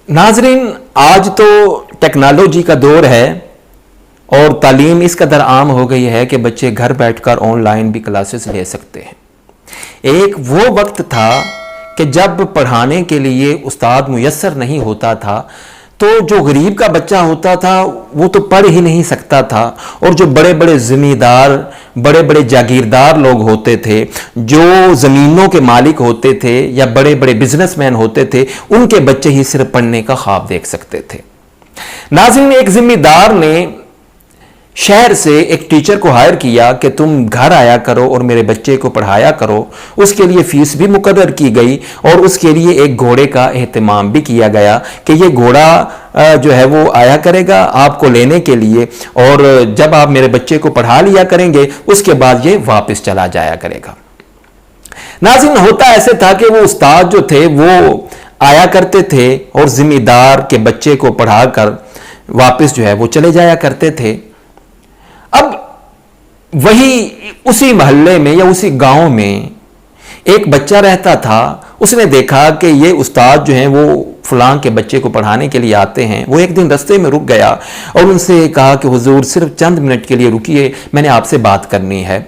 नाजरीन, आज तो टेक्नोलॉजी का दौर है और तालीम इस कदर आम हो गई है कि बच्चे घर बैठकर ऑनलाइन भी क्लासेस ले सकते हैं। एक वो वक्त था कि जब पढ़ाने के लिए उस्ताद मुयस्सर नहीं होता था तो जो गरीब का बच्चा होता था वो तो पढ़ ही नहीं सकता था, और जो बड़े बड़े ज़मींदार, बड़े बड़े जागीरदार लोग होते थे, जो ज़मीनों के मालिक होते थे या बड़े बड़े बिजनेसमैन होते थे, उनके बच्चे ही सिर्फ पढ़ने का ख्वाब देख सकते थे। नाज़रीन, एक ज़मींदार ने शहर से एक टीचर को हायर किया कि तुम घर आया करो और मेरे बच्चे को पढ़ाया करो। उसके लिए फीस भी मुकर्रर की गई और उसके लिए एक घोड़े का एहतमाम भी किया गया कि ये घोड़ा जो है वो आया करेगा आपको लेने के लिए, और जब आप मेरे बच्चे को पढ़ा लिया करेंगे उसके बाद ये वापस चला जाया करेगा। नाज़रीन, होता ऐसे था कि वो उस्ताद जो थे वो आया करते थे और जिम्मेदार के बच्चे को पढ़ाकर वापस जो है वो चले जाया करते थे। अब वही उसी मोहल्ले में या उसी गांव में एक बच्चा रहता था। उसने देखा कि ये उस्ताद जो हैं वो फलां के बच्चे को पढ़ाने के लिए आते हैं। वो एक दिन रास्ते में रुक गया और उनसे कहा कि हुजूर सिर्फ चंद मिनट के लिए रुकिए, मैंने आपसे बात करनी है।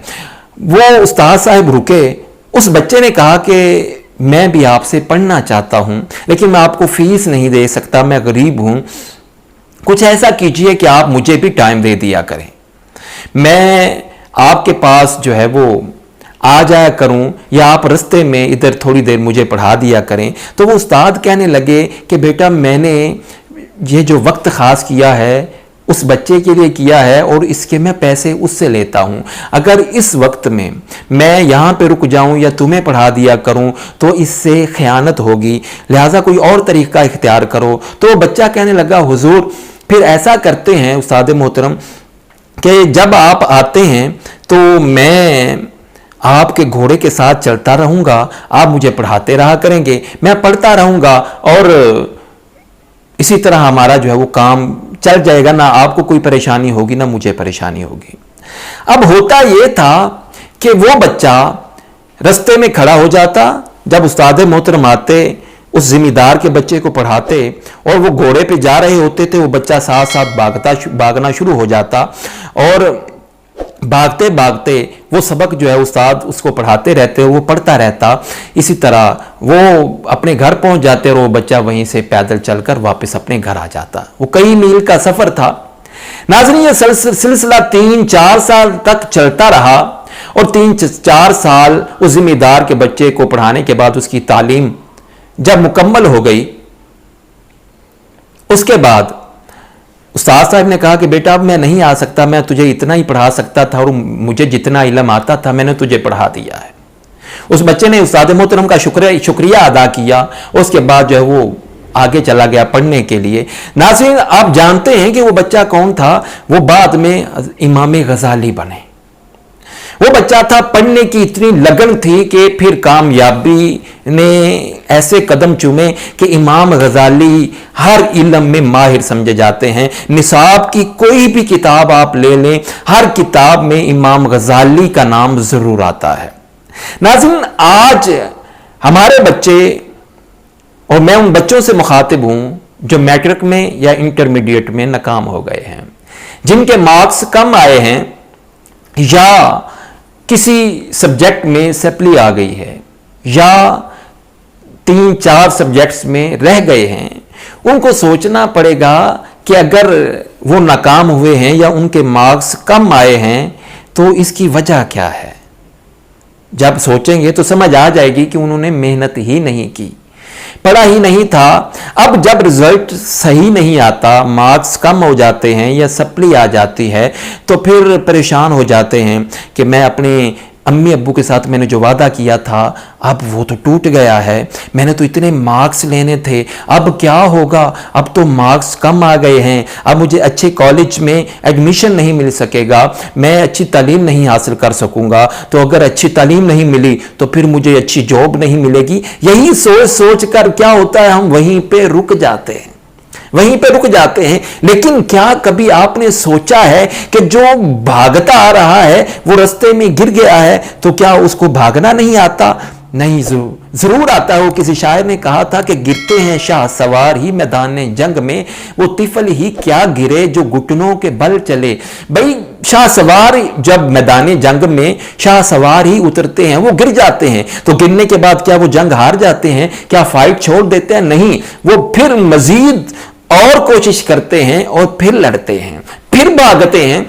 वो उस्ताद साहब रुके। उस बच्चे ने कहा कि मैं भी आपसे पढ़ना चाहता हूं, लेकिन मैं आपको फीस नहीं दे सकता, मैं गरीब हूं। कुछ ऐसा कीजिए कि आप मुझे भी टाइम दे दिया करें, मैं आपके पास जो है वो आ जाया करूं, या आप रास्ते में इधर थोड़ी देर मुझे पढ़ा दिया करें। तो वो उस्ताद कहने लगे कि बेटा, मैंने ये जो वक्त ख़ास किया है उस बच्चे के लिए किया है और इसके मैं पैसे उससे लेता हूं। अगर इस वक्त में मैं यहाँ पे रुक जाऊं या तुम्हें पढ़ा दिया करूं तो इससे खयानत होगी, लिहाजा कोई और तरीका इख्तियार करो। तो बच्चा कहने लगा, हुजूर फिर ऐसा करते हैं उस्ताद मोहतरम कि जब आप आते हैं तो मैं आपके घोड़े के साथ चलता रहूंगा, आप मुझे पढ़ाते रहा करेंगे, मैं पढ़ता रहूंगा और इसी तरह हमारा जो है वो काम चल जाएगा, ना आपको कोई परेशानी होगी ना मुझे परेशानी होगी। अब होता यह था कि वो बच्चा रास्ते में खड़ा हो जाता, जब उस्ताद मोहतरम आते उस जिम्मेदार के बच्चे को पढ़ाते और वो घोड़े पे जा रहे होते थे, वो बच्चा साथ साथ भागना शुरू हो जाता और भागते भागते वो सबक जो है उस्ताद उसको पढ़ाते रहते, वो पढ़ता रहता। इसी तरह वो अपने घर पहुंच जाते और वो बच्चा वहीं से पैदल चलकर वापस अपने घर आ जाता। वो कई मील का सफर था। नाज़रीन, ये सिलसिला 3-4 साल तक चलता रहा और 3-4 साल उस जिम्मेदार के बच्चे को पढ़ाने के बाद उसकी तालीम जब मुकम्मल हो गई, उसके बाद उस्ताद साहब ने कहा कि बेटा अब मैं नहीं आ सकता, मैं तुझे इतना ही पढ़ा सकता था और मुझे जितना इल्म आता था मैंने तुझे पढ़ा दिया है। उस बच्चे ने उस्ताद मोहतरम का शुक्रिया अदा किया। उसके बाद जो है वो आगे चला गया पढ़ने के लिए। नाज़रीन, आप जानते हैं कि वो बच्चा कौन था? वो बाद में इमाम गजाली बने। वो बच्चा था, पढ़ने की इतनी लगन थी कि फिर कामयाबी ने ऐसे कदम चूमे कि इमाम गजाली हर इल्म में माहिर समझे जाते हैं। निसाब की कोई भी किताब आप ले लें, हर किताब में इमाम गजाली का नाम जरूर आता है। नाज़रीन, आज हमारे बच्चे, और मैं उन बच्चों से मुखातिब हूं जो मैट्रिक में या इंटरमीडिएट में नाकाम हो गए हैं, जिनके मार्क्स कम आए हैं या किसी सब्जेक्ट में सप्ली आ गई है या 3-4 सब्जेक्ट्स में रह गए हैं। उनको सोचना पड़ेगा कि अगर वो नाकाम हुए हैं या उनके मार्क्स कम आए हैं तो इसकी वजह क्या है। जब सोचेंगे तो समझ आ जाएगी कि उन्होंने मेहनत ही नहीं की, पढ़ा ही नहीं था। अब जब रिजल्ट सही नहीं आता, मार्क्स कम हो जाते हैं या सप्ली आ जाती है, तो फिर परेशान हो जाते हैं कि मैं अपने अम्मी अब्बू के साथ मैंने जो वादा किया था अब वो तो टूट गया है, मैंने तो इतने मार्क्स लेने थे, अब क्या होगा, अब तो मार्क्स कम आ गए हैं, अब मुझे अच्छे कॉलेज में एडमिशन नहीं मिल सकेगा, मैं अच्छी तालीम नहीं हासिल कर सकूंगा, तो अगर अच्छी तालीम नहीं मिली तो फिर मुझे अच्छी जॉब नहीं मिलेगी। यही सोच सोच कर क्या होता है, हम वहीं पे रुक जाते हैं, वहीं पे रुक जाते हैं। लेकिन क्या कभी आपने सोचा है कि जो भागता आ रहा है वो रास्ते में गिर गया है तो क्या उसको भागना नहीं आता? नहीं ضرور آتا ہے. وہ کسی شاعر نے کہا تھا کہ گرتے ہیں شاہ سوار ہی میدان جنگ میں، وہ طفل ہی کیا گرے جو گھٹنوں کے بل چلے. بھائی شاہ سوار جب میدان جنگ میں شاہ سوار ہی اترتے ہیں، وہ گر جاتے ہیں، تو گرنے کے بعد کیا وہ جنگ ہار جاتے ہیں؟ کیا فائٹ چھوڑ دیتے ہیں؟ نہیں، وہ پھر مزید اور کوشش کرتے ہیں اور پھر لڑتے ہیں، پھر بھاگتے ہیں.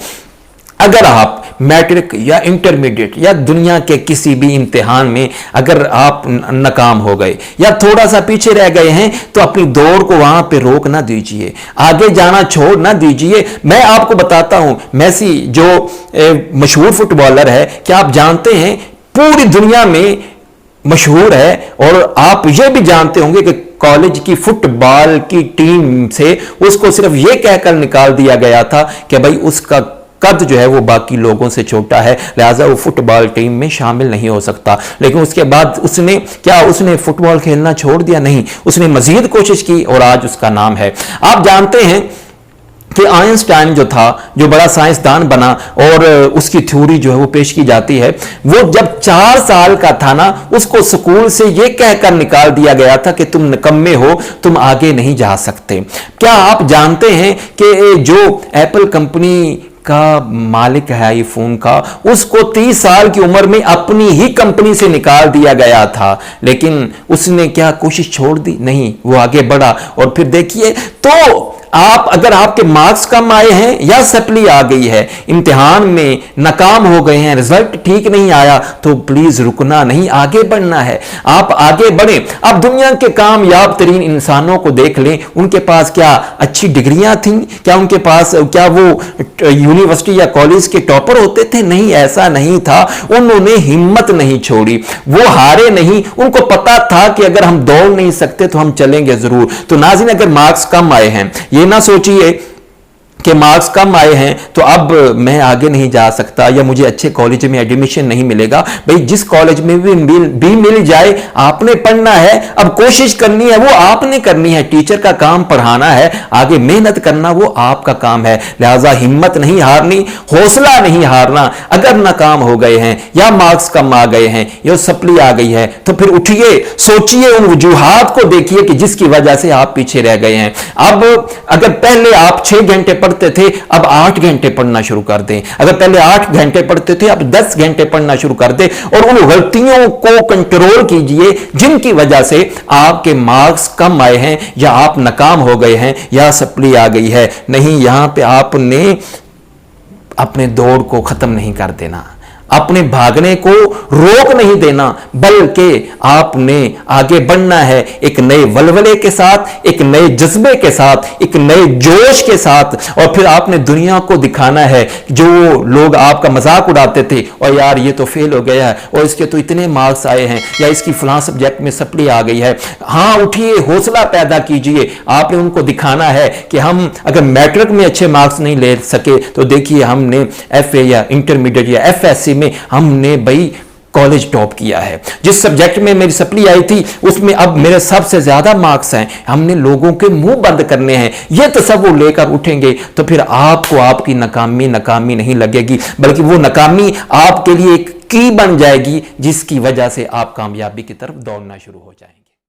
اگر آپ میٹرک یا انٹرمیڈیٹ یا دنیا کے کسی بھی امتحان میں اگر آپ ناکام ہو گئے یا تھوڑا سا پیچھے رہ گئے ہیں، تو اپنی دوڑ کو وہاں پہ روک نہ دیجئے، آگے جانا چھوڑ نہ دیجئے. میں آپ کو بتاتا ہوں، میسی جو مشہور فٹ بالر ہے، کیا آپ جانتے ہیں پوری دنیا میں مشہور ہے، اور آپ یہ بھی جانتے ہوں گے کہ کالج کی فٹ بال کی ٹیم سے اس کو صرف یہ کہہ کر نکال دیا گیا تھا کہ بھائی اس کا قد جو ہے وہ باقی لوگوں سے چھوٹا ہے، لہٰذا وہ فٹ بال ٹیم میں شامل نہیں ہو سکتا. لیکن اس کے بعد اس نے فٹ بال کھیلنا چھوڑ دیا؟ نہیں، اس نے مزید کوشش کی اور آج اس کا نام ہے. آپ جانتے ہیں کہ آئنسٹائن جو تھا، جو بڑا سائنسدان بنا اور اس کی تھیوری جو ہے وہ پیش کی جاتی ہے، وہ جب 4 سال کا تھا نا، اس کو سکول سے یہ کہہ کر نکال دیا گیا تھا کہ تم نکمے ہو، تم آگے نہیں جا سکتے. کیا آپ جانتے ہیں کہ جو ایپل کمپنی کا مالک ہے آئی فون کا، اس کو 30 سال کی عمر میں اپنی ہی کمپنی سے نکال دیا گیا تھا، لیکن اس نے کیا کوشش چھوڑ دی؟ نہیں، وہ آگے بڑھا. اور پھر دیکھیے تو اگر آپ کے مارکس کم آئے ہیں یا سپلی آ گئی ہے، امتحان میں ناکام ہو گئے ہیں، رزلٹ ٹھیک نہیں آیا، تو پلیز رکنا نہیں، آگے بڑھنا ہے. آپ آگے بڑھیں. اب دنیا کے کامیاب ترین انسانوں کو دیکھ لیں، ان کے پاس کیا اچھی ڈگریاں تھیں؟ کیا ان کے پاس وہ یونیورسٹی یا کالج کے ٹاپر ہوتے تھے؟ نہیں، ایسا نہیں تھا. انہوں نے ہمت نہیں چھوڑی، وہ ہارے نہیں. ان کو پتا تھا کہ اگر ہم دوڑ نہیں سکتے تو ہم چلیں گے ضرور. تو ناظرین، اگر مارکس کم آئے ہیں، یہ نہ سوچئے کہ مارکس کم آئے ہیں تو اب میں آگے نہیں جا سکتا یا مجھے اچھے کالج میں ایڈمیشن نہیں ملے گا. بھئی جس کالج میں بھی مل جائے، آپ نے پڑھنا ہے، اب کوشش کرنی ہے، وہ آپ نے کرنی ہے. ٹیچر کا کام پڑھانا ہے، آگے محنت کرنا وہ آپ کا کام ہے. لہٰذا ہمت نہیں ہارنی، حوصلہ نہیں ہارنا. اگر ناکام ہو گئے ہیں یا مارکس کم آ گئے ہیں یا سپلی آ گئی ہے، تو پھر اٹھیے، سوچئے، ان وجوہات کو دیکھیے کہ جس کی وجہ سے آپ پیچھے رہ گئے ہیں. اب اگر پہلے آپ 6 گھنٹے پڑھتے تھے، اب 8 گھنٹے پڑھنا شروع کر دیں. اگر پہلے 8 گھنٹے پڑھتے تھے، اب 10 گھنٹے پڑھنا شروع کر دیں، اور ان غلطیوں کو کنٹرول کیجئے جن کی وجہ سے آپ کے مارکس کم آئے ہیں یا آپ ناکام ہو گئے ہیں یا سپلی آ گئی ہے. نہیں، یہاں پہ آپ نے اپنے دوڑ کو ختم نہیں کر دینا، اپنے بھاگنے کو روک نہیں دینا، بلکہ آپ نے آگے بڑھنا ہے ایک نئے ولولے کے ساتھ، ایک نئے جذبے کے ساتھ، ایک نئے جوش کے ساتھ. اور پھر آپ نے دنیا کو دکھانا ہے. جو لوگ آپ کا مذاق اڑاتے تھے، اور یار یہ تو فیل ہو گیا ہے، اور اس کے تو اتنے مارکس آئے ہیں، یا اس کی فلاں سبجیکٹ میں سپلی آ گئی ہے، ہاں اٹھیے، حوصلہ پیدا کیجئے. آپ نے ان کو دکھانا ہے کہ ہم اگر میٹرک میں اچھے مارکس نہیں لے سکے، تو دیکھیے ہم نے ایف اے یا انٹرمیڈیٹ یا ایف ایس سی میں ہم نے بھائی کالج ٹاپ کیا ہے. جس سبجیکٹ میں میری سپلی آئی تھی، اس میں اب میرے سب سے زیادہ مارکس ہیں. ہم نے لوگوں کے منہ بند کرنے ہیں. یہ تصور لے کر اٹھیں گے تو پھر آپ کو آپ کی ناکامی نہیں لگے گی، بلکہ وہ ناکامی آپ کے لیے ایک کی بن جائے گی، جس کی وجہ سے آپ کامیابی کی طرف دوڑنا شروع ہو جائیں گے.